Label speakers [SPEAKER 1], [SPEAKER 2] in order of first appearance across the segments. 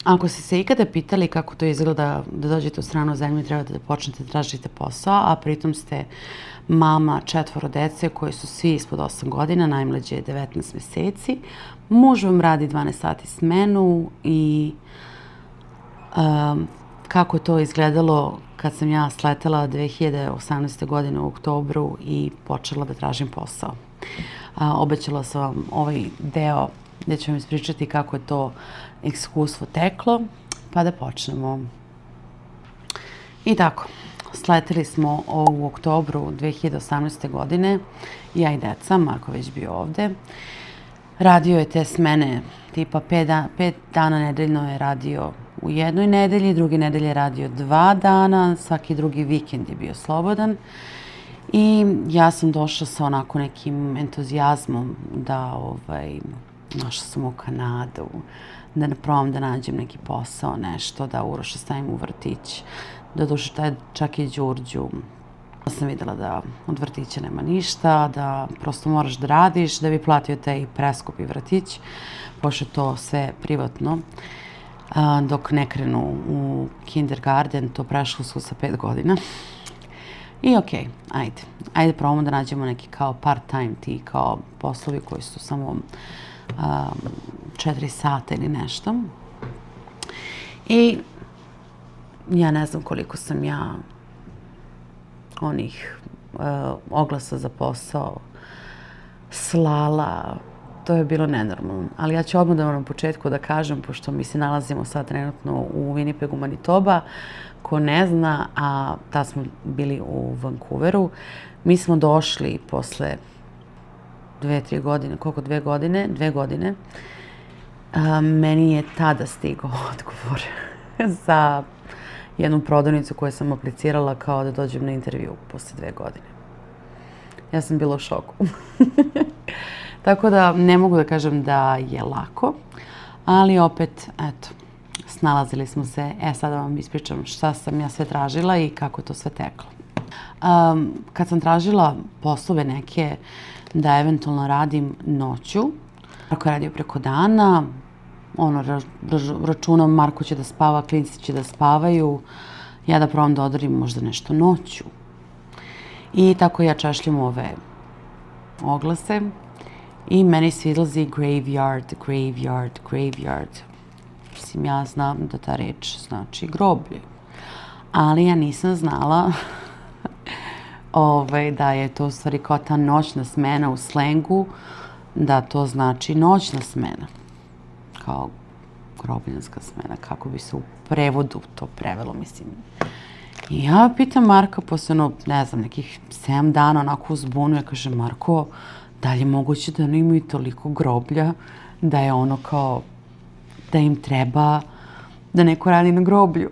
[SPEAKER 1] Ako ste se ikada pitali kako to izgleda da dođete u stranu zemlju i trebate da počnete da tražite posao, a pritom ste mama 4 dece koji su svi ispod 8 godina, najmlađe je 19 meseci, muž vam radi 12 sati smenu i kako je to izgledalo kad sam ja sletela 2018. godine u oktobru i počela da tražim posao. Obećala sam vam ovaj deo gdje ću vam ispričati kako je to iskustvo teklo, pa da počnemo. I tako, sleteli smo u oktobru 2018. godine, ja i deca, Marko već bio ovde. Radio je te smene, tipa 5 dana nedeljno je radio u jednoj nedelji, druge nedelje je radio 2 dana, svaki drugi vikend je bio slobodan. I ja sam došla sa onako nekim entuzijazmom da našla sam u Kanadu, da probam da nađem neki posao, nešto, da Uroša stavim u vrtić. Doduše, čak i Đurđu. Sam videla da od vrtića nema ništa, da prosto moraš da radiš da bi platio taj preskupi vrtić, pošto je to sve privatno. Dok ne krenu u kindergarten, to prešlo su sa 5 godina. I okej, ajde probamo da nađemo neki kao part-time ti kao poslovi koji su samo 4 sata ili nešto. I ja ne znam koliko sam ja onih oglasa za posao slala. To je bilo nenormalno. Ali ja ću odmah da vam na početku da kažem, pošto mi se nalazimo sad trenutno u Winnipegu, Manitoba, ko ne zna, a tad smo bili u Vancouveru. Mi smo došli posle 2-3 godine, koliko 2 godine? 2 godine. Meni je tada stigao odgovor za jednu prodavnicu koju sam aplicirala kao da dođem na intervju posle 2 godine. Ja sam bila u šoku. Tako da ne mogu da kažem da je lako, ali opet, eto, snalazili smo se. Sada vam ispričam šta sam ja sve tražila i kako je to sve teklo. Kad sam tražila poslove neke da eventualno radim noću, Marko je radio preko dana, računam Marko će da spava, klinci će da spavaju, ja da probam da odradim možda nešto noću. I tako ja češljam ove oglase i meni se izlazi graveyard. Mislim, ja znam da ta reč znači groblje, ali ja nisam znala da je to u stvari kao ta noćna smena u slengu, da to znači noćna smena. Kao grobljanska smena, kako bi se u prevodu to prevelo, mislim. I ja pitam Marka posle, ne znam, nekih 7 dana, onako uzbunu, ja kažem, Marko, da li je moguće da oni imaju toliko groblja, da je ono kao, da im treba da neko radi na groblju.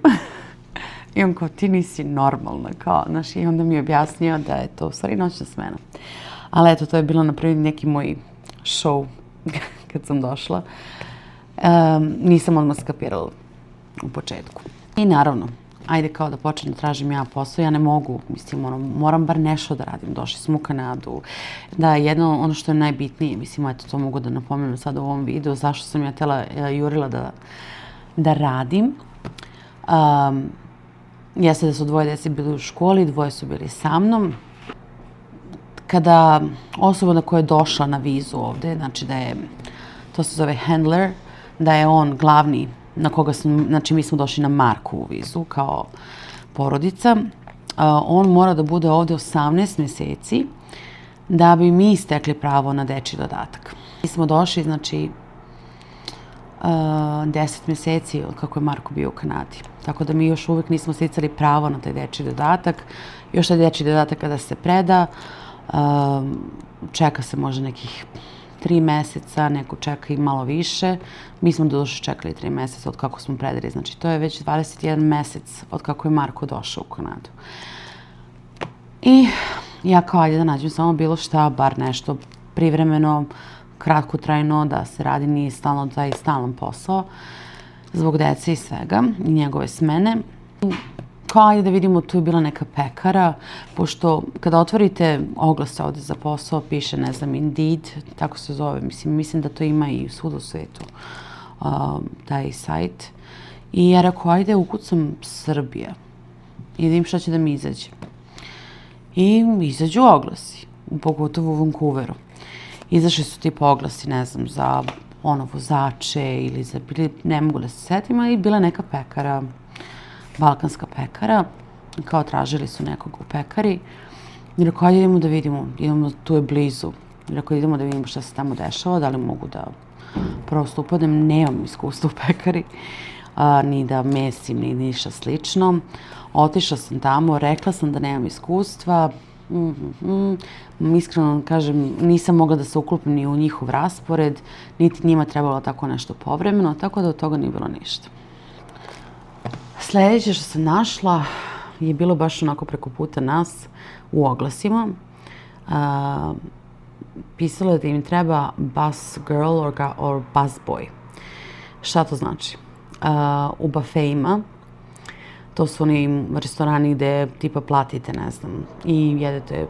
[SPEAKER 1] I on kao, ti nisi normalna, kao, znaš, i onda mi je objasnio da je to u stvari noćna smena. Ali eto, to je bilo napraviti neki moj show kad sam došla. Nisam odmah skapirala u početku. I naravno, ajde kao da počnem da tražim ja posao, ja ne mogu, mislim, moram bar nešto da radim. Došli smo u Kanadu. Da, jedno, ono što je najbitnije, mislim, eto, to mogu da napomenem sad u ovom videu, zašto sam ja jurila da radim. Jeste da su 2 dece bili u školi, 2 su bili sa mnom. Kada osoba koja je došla na vizu ovde, znači da je, to se zove handler, da je on glavni na koga smo, znači mi smo došli na Markovu vizu kao porodica, on mora da bude ovde 18 meseci da bi mi stekli pravo na dečji dodatak. Mi smo došli, znači, 10 meseci od kako je Marko bio u Kanadi. Tako da mi još uvijek nismo sticali pravo na taj dečji dodatak. Još taj dečji dodatak kada se preda, čeka se možda nekih 3 meseca, neko čeka i malo više. Mi smo doduše čekali 3 meseca od kako smo predali. Znači, to je već 21 mesec od kako je Marko došao u Kanadu. I ja kao, ajde da nađem samo bilo šta, bar nešto privremeno, kratkotrajno, da se radi, nije stalno taj stalan posao, zbog dece i svega, i njegove smene. Kao, ajde da vidimo, tu je bila neka pekara, pošto kada otvorite oglas ovde za posao, piše, ne znam, Indeed, tako se zove, mislim da to ima i svud u svetu. taj sajt. I ja rekao, ajde, ukucam Srbija i vidim šta će da mi izađe. I izađu oglasi, pogotovo u Vancouveru. Izašli su tipa oglasi, ne znam, za vozače ili za, ne mogu da se setim, ali bila neka pekara, balkanska pekara, kao tražili su nekog u pekari. I rekao, ajde idemo da vidimo, tu je blizu. I rekao, idemo da vidimo šta se tamo dešava, da li mogu da prosto upadnem, nemam iskustva u pekari, ni da mesim, ni ništa slično. Otišla sam tamo, rekla sam da nemam iskustva, iskreno kažem, nisam mogla da se uklopim ni u njihov raspored, niti njima trebalo tako nešto povremeno, tako da od toga nije bilo ništa. Sljedeće što sam našla je bilo baš onako preko puta nas u oglasima. Pisalo je da im treba bus girl or bus boy. Šta to znači? U bafejima, to su oni restorani gde tipa platite, ne znam, i jedete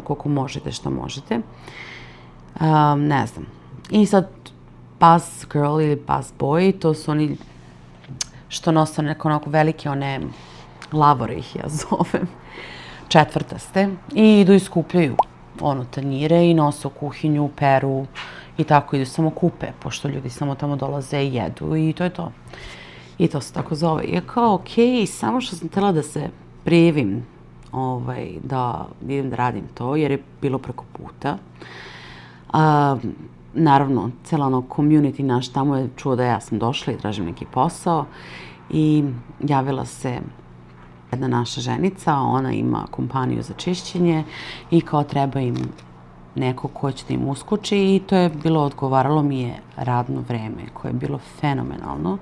[SPEAKER 1] koliko možete, što možete. Ne znam. I sad bus girl ili bus boy, to su oni što nose neko onako velike one lavore, ih ja zovem, četvrtaste, i idu i skupljaju tanjire i nose u kuhinju, peru i tako idu, samo kupe, pošto ljudi samo tamo dolaze i jedu i to je to. I to se tako zove. I kao, okej, samo što sam htjela da se prijavim da idem da radim to, jer je bilo preko puta. Naravno, cijela community naš tamo je čuo da ja sam došla i tražim neki posao i javila se jedna naša ženica, ona ima kompaniju za čišćenje i kao treba im neko ko će da im uskoči i to je bilo, odgovaralo mi je radno vreme koje je bilo fenomenalno.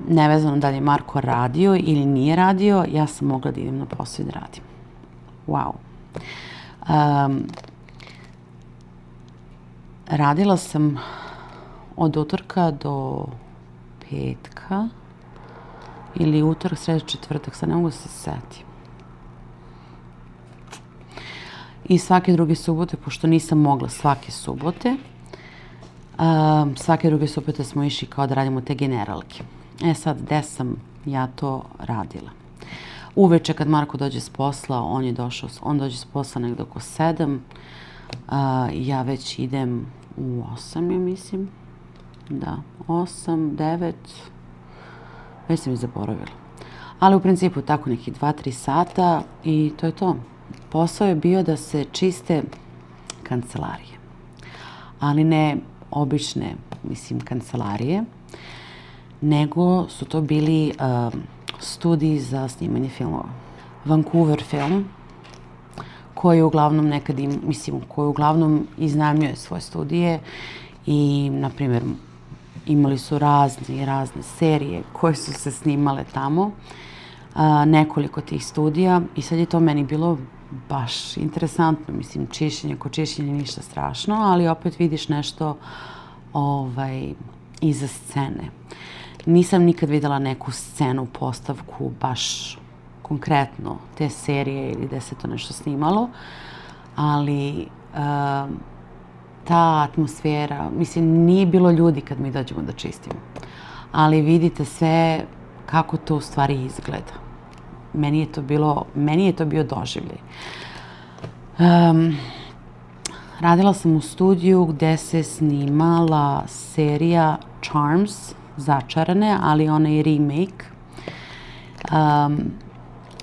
[SPEAKER 1] Nevezano da li je Marko radio ili nije radio, ja sam mogla da idem na posao i da radim. Wow. Radila sam od utorka do petka ili utorak, sreda, četvrtak, sad ne mogu da se setim. I svake druge subote, pošto nisam mogla svake subote, svake druge subote smo išli kao da radimo te generalke. Sad, gde sam ja to radila? Uveče kad Marko dođe s posla, on dođe s posla negdje oko 7, ja već idem u 8, ja mislim. Da, 8, 9, već sam i zaboravila. Ali u principu tako neki 2-3 sata i to je to. Posao je bio da se čiste kancelarije, ali ne obične, kancelarije, nego su to bili studiji za snimanje filmova. Vancouver Film, koji uglavnom koji uglavnom iznajmljuje svoje studije i, na primjer, imali su razne serije koje su se snimale tamo, nekoliko tih studija i sad je to meni bilo baš interesantno, čišćenje ko čišćenje, ništa strašno, ali opet vidiš nešto iza scene. Nisam nikad videla neku scenu, postavku, baš konkretno te serije ili gde se to nešto snimalo, ali ta atmosfera, nije bilo ljudi kad mi dođemo da čistimo, ali vidite sve kako to u stvari izgleda. Meni je to bio doživljaj. Radila sam u studiju gde se snimala serija Charms, Začarane, ali onaj remake.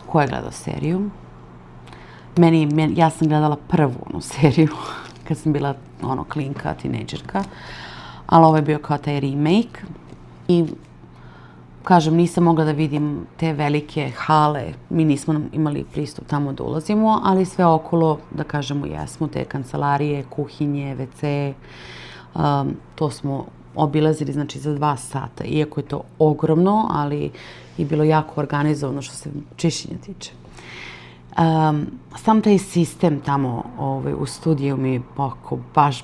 [SPEAKER 1] Ko je gledao seriju? Ja sam gledala prvu seriju kad sam bila klinka, tinejdžerka, ali ovo je bio kao taj remake. I kažem, nisam mogla da vidim te velike hale, mi nismo imali pristup tamo da ulazimo, ali sve okolo, da kažemo, jesmo, te kancelarije, kuhinje, WC, to smo obilazili, znači, za 2 sata, iako je to ogromno, ali je bilo jako organizovano što se čišćenja tiče. Sam taj sistem tamo u studiju mi je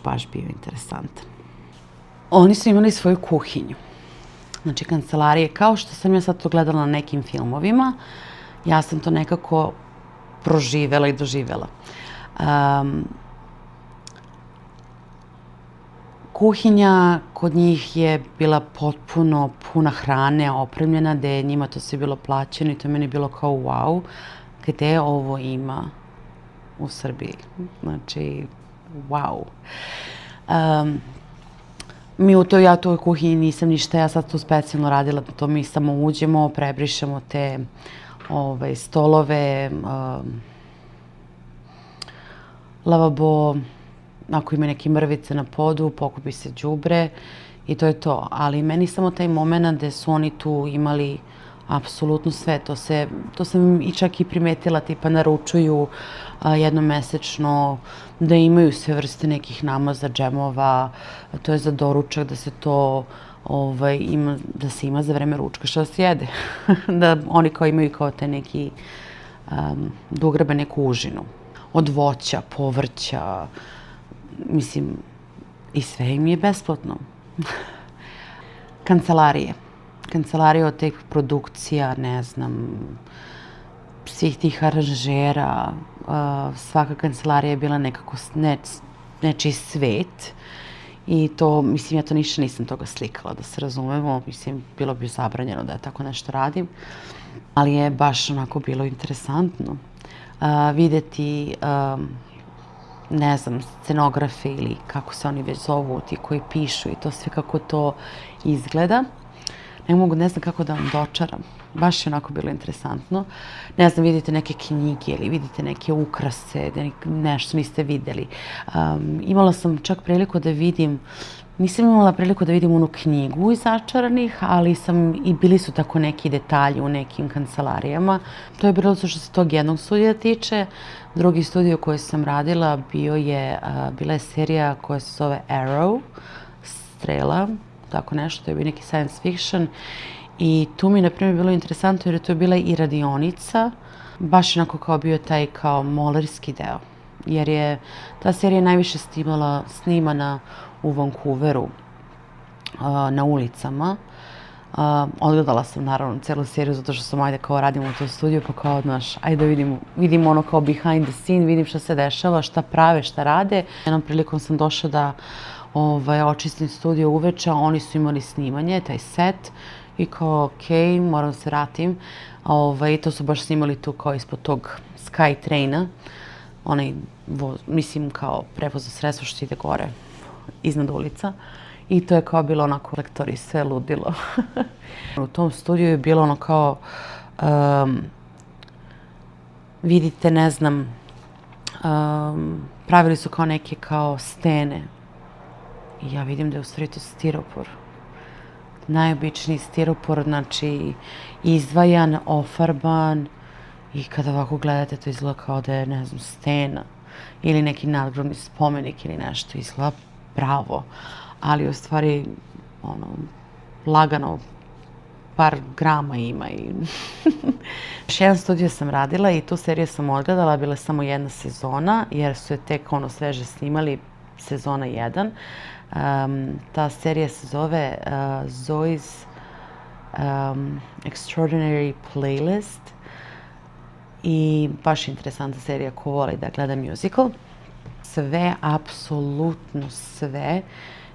[SPEAKER 1] baš bio interesantan. Oni su imali svoju kuhinju. Znači, kancelarije, kao što sam ja sad to gledala na nekim filmovima, ja sam to nekako proživela i doživela. Kuhinja kod njih je bila potpuno puna hrane, opremljena, da je njima to sve bilo plaćeno i to je meni bilo kao wow, gde ovo ima u Srbiji. Znači, wow. Ja u toj kuhinji nisam ništa, ja sad tu specijalno radila, to mi samo uđemo, prebrišemo te stolove, lavabo, ako ima neke mrvice na podu, pokupi se đubre i to je to. Ali meni samo taj moment gde su oni tu imali apsolutno sve. To sam i čak i primetila, tipa naručuju jednom mesečno, da imaju sve vrste nekih namaza, džemova, to je za doručak, da se to da se ima za vreme ručka, što se jede. Da oni kao imaju kao te neki, da ugrabe neku užinu. Od voća, povrća, mislim, i sve im je besplatno. Kancelarije. Kancelarije od tih produkcija, ne znam, svih tih aranžera. Svaka kancelarija je bila nekako nečiji svet. I to, mislim, ja to ništa nisam toga slikala, da se razumemo. Mislim, bilo bi zabranjeno da ja tako nešto radim. Ali je baš onako bilo interesantno videti, ne znam, scenografe ili kako se oni već zovu, ti koji pišu i to sve kako to izgleda. Ne znam kako da vam dočaram. Baš je onako bilo interesantno. Ne znam, vidite neke knjige ili vidite neke ukrase, nešto niste videli. Imala sam čak priliku da vidim, nisam imala priliku da vidim onu knjigu iz Začaranih, ali i bili su tako neki detalji u nekim kancelarijama. To je bilo što se tog jednog studija tiče. Drugi studio koji sam radila bila je serija koja se zove Arrow, Strela, tako nešto, to je bio neki science fiction. I tu mi je, na primjer, bilo interesantno jer je to bila i radionica, baš onako kao bio taj kao molerski deo. Jer je ta serija najviše snimana u Vancouveru, na ulicama. Odgledala sam naravno celu seriju zato što sam ajde kao radim u tom studiju pa kao odnaš, ajde da vidim ono kao behind the scene, vidim šta se dešava, šta prave, šta rade. Jednom prilikom sam došla da očistim studio uveče, oni su imali snimanje, taj set i kao okej, moram se vratim. I to su baš snimali tu kao ispod tog Skytraina, onaj, mislim kao prevozno sredstvo što ide gore iznad ulica. I to je kao bilo onako lektori, sve ludilo. U tom studiju je bilo ono kao, vidite, ne znam, pravili su kao neke kao stene. I ja vidim da je u stvari to stiropor. Najobičniji stiropor, znači izdvajan, ofarban i kada ovako gledate to izgleda kao da je, ne znam, stena ili neki nadgrobni spomenik ili nešto, izgleda pravo. Ali u stvari, lagano, par grama ima i... Još jedan studio sam radila i tu seriju sam odgledala, bila je samo jedna sezona, jer su je tek sveže snimali, sezona 1. Ta serija se zove Zoe's Extraordinary Playlist i baš interesantna serija ko voli da gleda musical. Sve, apsolutno sve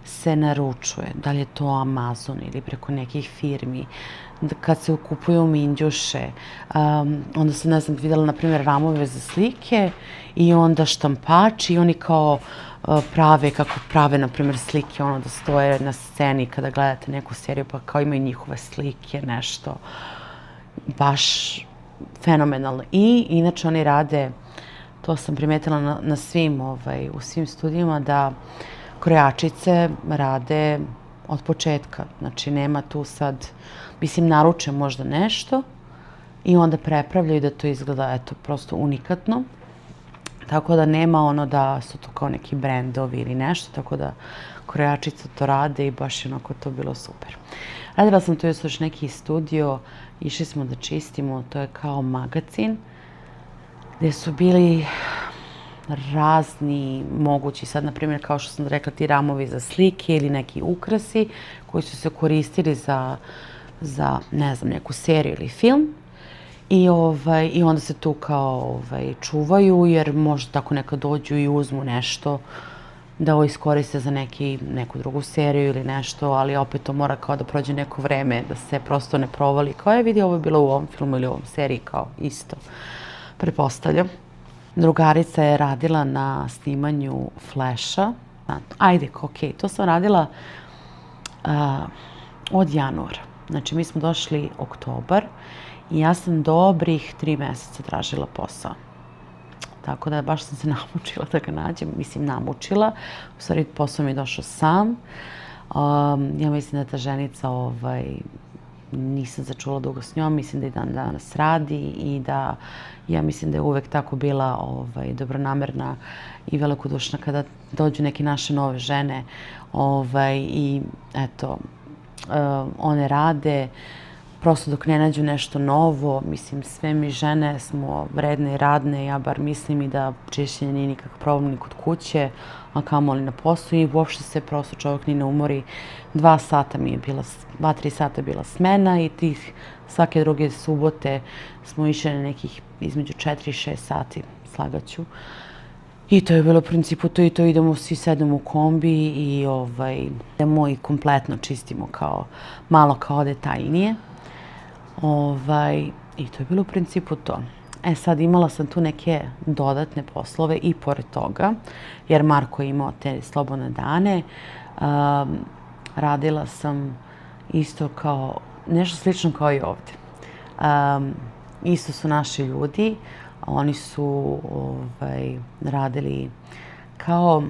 [SPEAKER 1] se naručuje, da li je to Amazon ili preko nekih firmi. Kad se kupuju minđuše, onda sam, ne znam, videla, na primjer, ramove za slike i onda štampači i oni kao kako prave, na primjer, slike, da stoje na sceni kada gledate neku seriju, pa kao imaju njihove slike, nešto. Baš fenomenalno. I inače oni rade, to sam primetila u svim studijima, da krojačice rade od početka. Znači, nema tu sad, mislim, naruče možda nešto i onda prepravljaju da to izgleda, eto, prosto unikatno. Tako da nema da su to kao neki brendovi ili nešto, tako da krojačice to rade i baš je onako to bilo super. Radila sam tu još neki studio, išli smo da čistimo, to je kao magazin, gde su bili razni mogući, sad na primjer kao što sam rekla, ti ramovi za slike ili neki ukrasi koji su se koristili za ne znam, neku seriju ili film. I onda se tu kao čuvaju jer možda tako nekad dođu i uzmu nešto da ovo iskoriste za neku drugu seriju ili nešto, ali opet to mora kao da prođe neko vreme, da se prosto ne provali. Kao je vidi, ovo je bilo u ovom filmu ili u ovom seriji, kao isto, pretpostavljam. Drugarica je radila na snimanju Flasha. Ajde, okej, to sam radila od januara. Znači, mi smo došli oktobar i ja sam dobrih 3 meseca tražila posao. Tako da baš sam se namučila da ga nađem. Mislim, namučila. U stvari, posao mi je došao sam. Ja mislim da ta ženica, nisam začula dugo s njom. Mislim da i dan danas radi i da ja mislim da je uvek tako bila dobronamerna i velikodušna kada dođu neke naše nove žene. I eto, one rade. Prosto dok ne nađu nešto novo, mislim, sve mi žene smo vredne i radne, ja bar mislim i da čišćenje nije nikakav problem ni kod kuće, a kamoli na poslu i uopšte se prosto čovjek ni ne umori. 2 sata mi je bila, 2-3 sata je bila smena i tih svake druge subote smo išli na nekih između 4 i 6 sati, slagaću. I to je bilo u principu to i to, idemo, svi sedemo u kombi i idemo i kompletno čistimo malo kao detaljnije. I to je bilo u principu to. Sad imala sam tu neke dodatne poslove i pored toga, jer Marko je imao te slobodne dane. Radila sam isto kao, nešto slično kao i ovdje. Isto su naši ljudi, oni su radili kao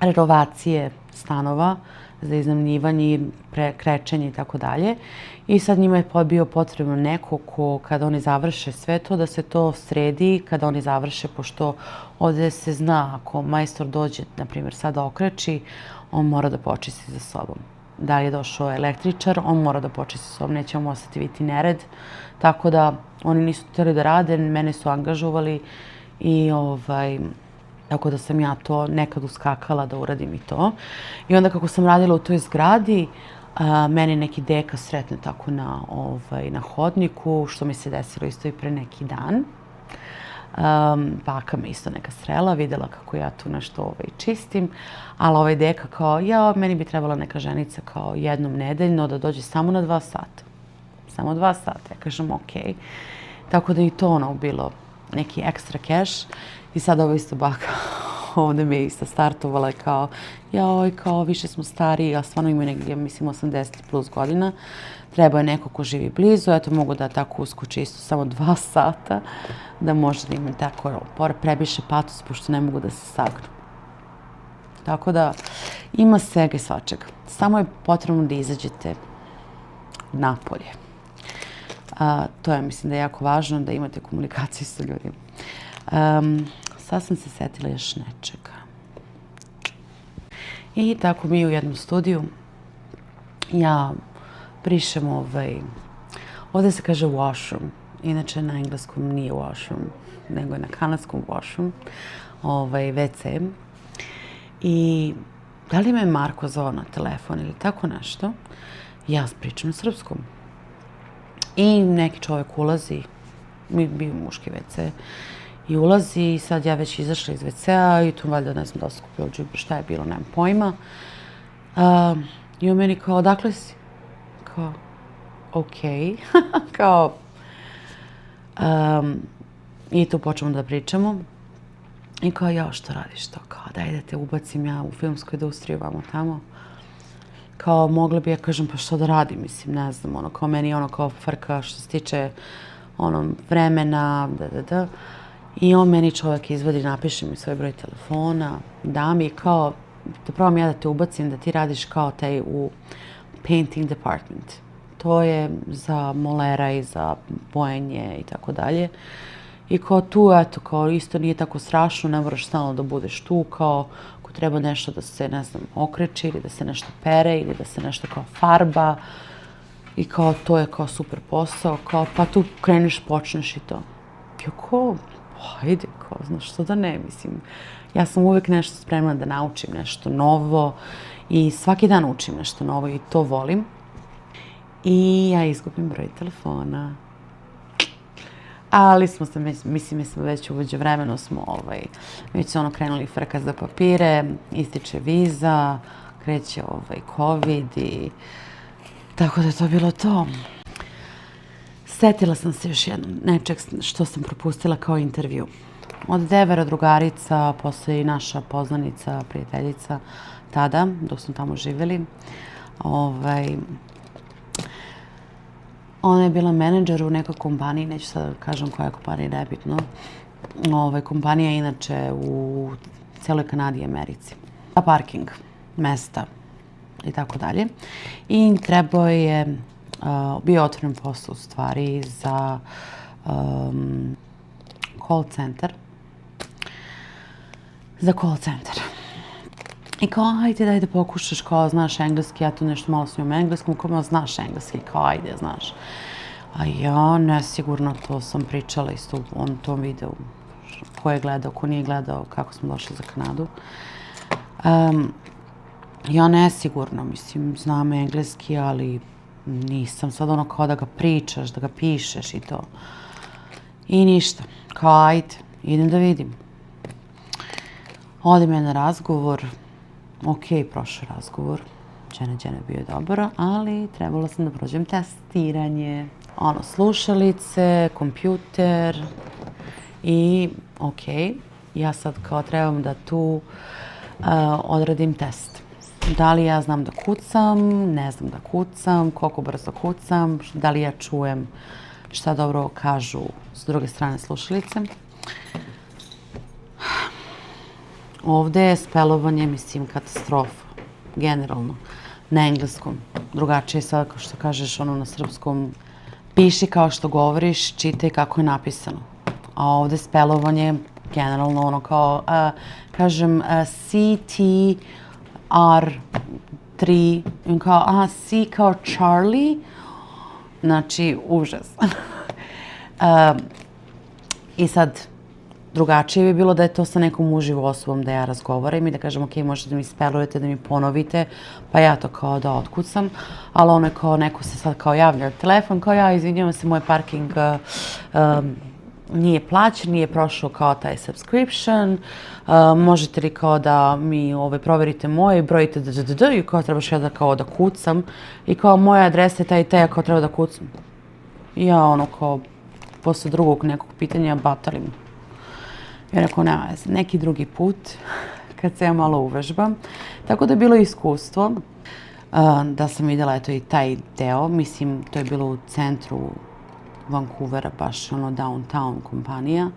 [SPEAKER 1] renovacije stanova za iznajmljivanje, krečenje i tako dalje. I sad njima je bio potrebno neko ko, kada oni završe sve to, da se to sredi, kada oni završe, pošto ovdje se zna, ako majstor dođe, na primjer, sada okreči, on mora da počisti za sobom. Da li je došao električar, on mora da počisti za sobom, nećemo ostaviti nered. Tako da oni nisu htjeli da rade, mene su angažovali i tako da sam ja to nekad uskakala da uradim i to. I onda kako sam radila u toj zgradi, meni neki deka sretne tako na hodniku, što mi se desilo isto i pre neki dan. Baka me isto neka srela, videla kako ja tu nešto čistim, ali deka kao, meni bi trebala neka ženica kao jednom nedeljno da dođe samo na 2 sata. Samo 2 sata. Ja kažem, okej. Tako da i to bilo neki ekstra keš. I sad ovo isto baka ovdje me isto startovala kao, kao više smo stariji, a stvarno imaju negdje, mislim, 80 plus godina. Treba je neko ko živi blizu, eto mogu da tako uskoči isto samo 2 sata, da može da imam tako prebiše patos, pošto ne mogu da se sagnu. Tako da ima svega i svačega. Samo je potrebno da izađete napolje. To je, mislim, da je jako važno da imate komunikaciju sa ljudima. Sad sam se setila još nečega. I tako mi u jednom studiju, ja brišem ovdje se kaže washroom, inače na engleskom nije washroom, nego je na kanadskom washroom, WC. I da li me Marko zvao na telefon ili tako nešto, ja pričam na srpskom. I neki čovjek ulazi, bio muški WC, i ulazi i sad ja već izašla iz WC-a i tu valjda ne znam da skupio džubre, šta je bilo, nemam pojma. I on meni kao, odakle si? Kao, okej. Kao, i tu počnemo da pričamo. I kao, što radiš to? Kao, daj da te ubacim ja u filmsku industriju, vamo tamo. Kao, mogla bi ja kažem, pa što da radim, mislim, ne znam, kao meni kao frka što se tiče vremena, I on meni čovjek izvadi, napiše mi svoj broj telefona, da mi kao, da probam ja da te ubacim, da ti radiš kao taj u painting department. To je za molera i za bojenje i tako dalje. I kao tu, eto, kao isto nije tako strašno, ne moraš stalno da budeš tu, kao ako treba nešto da se, ne znam, okreči ili da se nešto pere ili da se nešto kao farba. I kao to je kao super posao, kao pa tu kreneš, počneš i to. I kao, hajde, kao, znaš, što da ne, mislim. Ja sam uvijek nešto spremna da naučim nešto novo i svaki dan učim nešto novo i to volim. I ja izgubim broj telefona. ali smo se, mislim već uvođe vremenu smo već su krenuli frka za papire, ističe viza, kreće COVID i tako da je to bilo to. Setila sam se još nečeg što sam propustila kao intervju. Od 9 drugarica, posle i naša poznanica, prijateljica, tada, dok smo tamo živjeli. Ona je bila menadžer u nekoj kompaniji, neću sad da kažem koja je kompanija, nebitno. Kompanija je inače u celoj Kanadi i Americi. Za parking, mesta i tako dalje. I trebao je, bio otvoren posao u stvari za call center. Za call center. I kao, ajde, daj da pokušaš, kao, znaš engleski, ja tu nešto malo s njom engleskom, kao, znaš engleski, kao, ajde, znaš. A ja, nesigurno, to sam pričala isto u tom videu. Ko je gledao, ko nije gledao, kako smo došli za Kanadu. Ja nesigurno, mislim, znam engleski, ali nisam sad ono kao da ga pričaš, da ga pišeš i to. I ništa, kao, ajde, idem da vidim. Odem je na razgovor. Ok, prošao razgovor. Džene bio je dobro, ali trebalo sam da prođem testiranje. Slušalice, kompjuter i ok, ja sad kao trebam da tu odradim test. Da li ja znam da kucam, ne znam da kucam, koliko brzo kucam, da li ja čujem šta dobro kažu s druge strane slušalice. Ovde je spelovanje, mislim, katastrofa, generalno, na engleskom. Drugačije sad, kao što kažeš, na srpskom, piši kao što govoriš, čitaj kako je napisano. A ovde spelovanje, generalno, kao, kažem, CTR3, kao, C kao Charlie, znači, užas. I sad, drugačije bi bilo da je to sa nekom uživo osobom da ja razgovaram i da kažem, ok, možete da mi spelujete, da mi ponovite, pa ja to kao da otkucam, ali ono je kao neko se sad kao javlja na telefon, kao ja, izvinjavam se, moj parking nije plaćen, nije prošao kao taj subscription, možete li kao da mi proverite moje, brojite i kao trebaš ja da kao da kucam i kao moja adresa je taj i taj, kao treba da kucam. I ja kao posle drugog nekog pitanja batalim. Ja rekao, nema veze, neki drugi put, kad se ja malo uvežbam. Tako da je bilo iskustvo da sam vidjela eto i taj deo. Mislim, to je bilo u centru Vancouvera, baš downtown kompanija.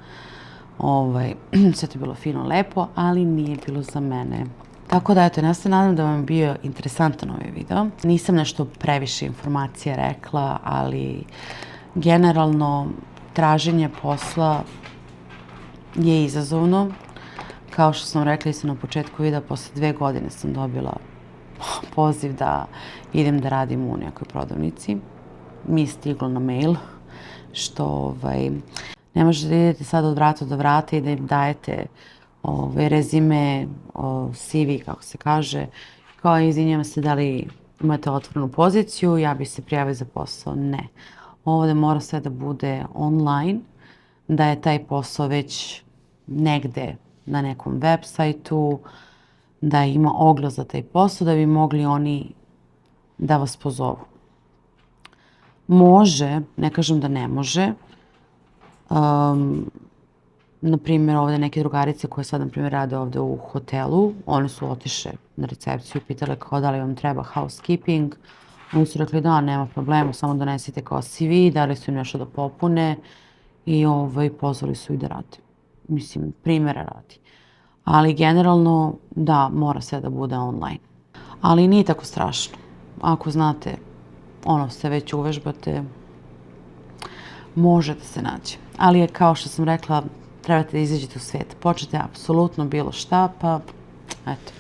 [SPEAKER 1] Sve to je bilo fino, lepo, ali nije bilo za mene. Tako da, eto, ja se nadam da vam je bio interesantan ovaj video. Nisam nešto previše informacija rekla, ali generalno traženje posla je izazovno. Kao što sam rekla i na početku videa, posle 2 godine sam dobila poziv da idem da radim u nekoj prodavnici. Mi je stiglo na mail, što ne možete da idete sad od vrata do vrata i da im dajete rezime, CV, kako se kaže, kao izvinjavam se da li imate otvorenu poziciju, ja bih se prijavila za posao. Ne. Ovde mora sve da bude online, da je taj posao već negde na nekom web sajtu, da ima oglas za taj posao, da bi mogli oni da vas pozovu. Može, ne kažem da ne može. Naprimjer, ovde neke drugarice koje sad, naprimjer, rade ovde u hotelu, one su otiše na recepciju i pitale kao da li vam treba housekeeping. Oni su rekli da, nema problema, samo donesite kao CV, dali su im nešto da popune i pozvali su ih da rade. Mislim, primjera radi. Ali generalno, da, mora sve da bude online. Ali nije tako strašno. Ako znate, se već uvežbate, može da se nađe. Ali je, kao što sam rekla, trebate da izađete u svijet. Počnete apsolutno bilo šta, pa eto,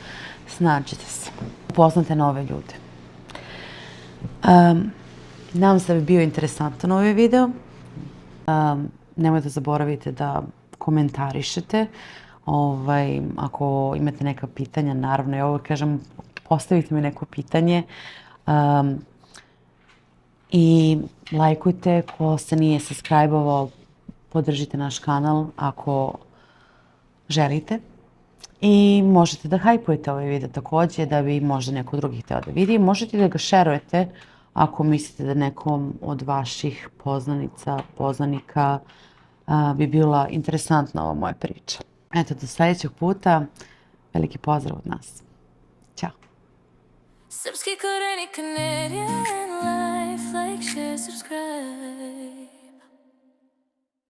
[SPEAKER 1] snađite se. Upoznate nove ljude. Nadam se da bi bio interesantan ovaj video. Nemojte da zaboravite da komentarišete. Ako imate neka pitanja, naravno, ja ovo kažem, postavite mi neko pitanje. I lajkujte, ko se nije subscribe-ovao, podržite naš kanal ako želite. I možete da hajpujete ovaj video također da bi možda neko drugi hteo da vidi. Možete da ga šerujete ako mislite da nekom od vaših poznanika bi bila interesantna ova moja priča. Eto, do sljedećeg puta. Veliki pozdrav od nas. Ćao. Srpski koreni Canadian life, like, share, subscribe.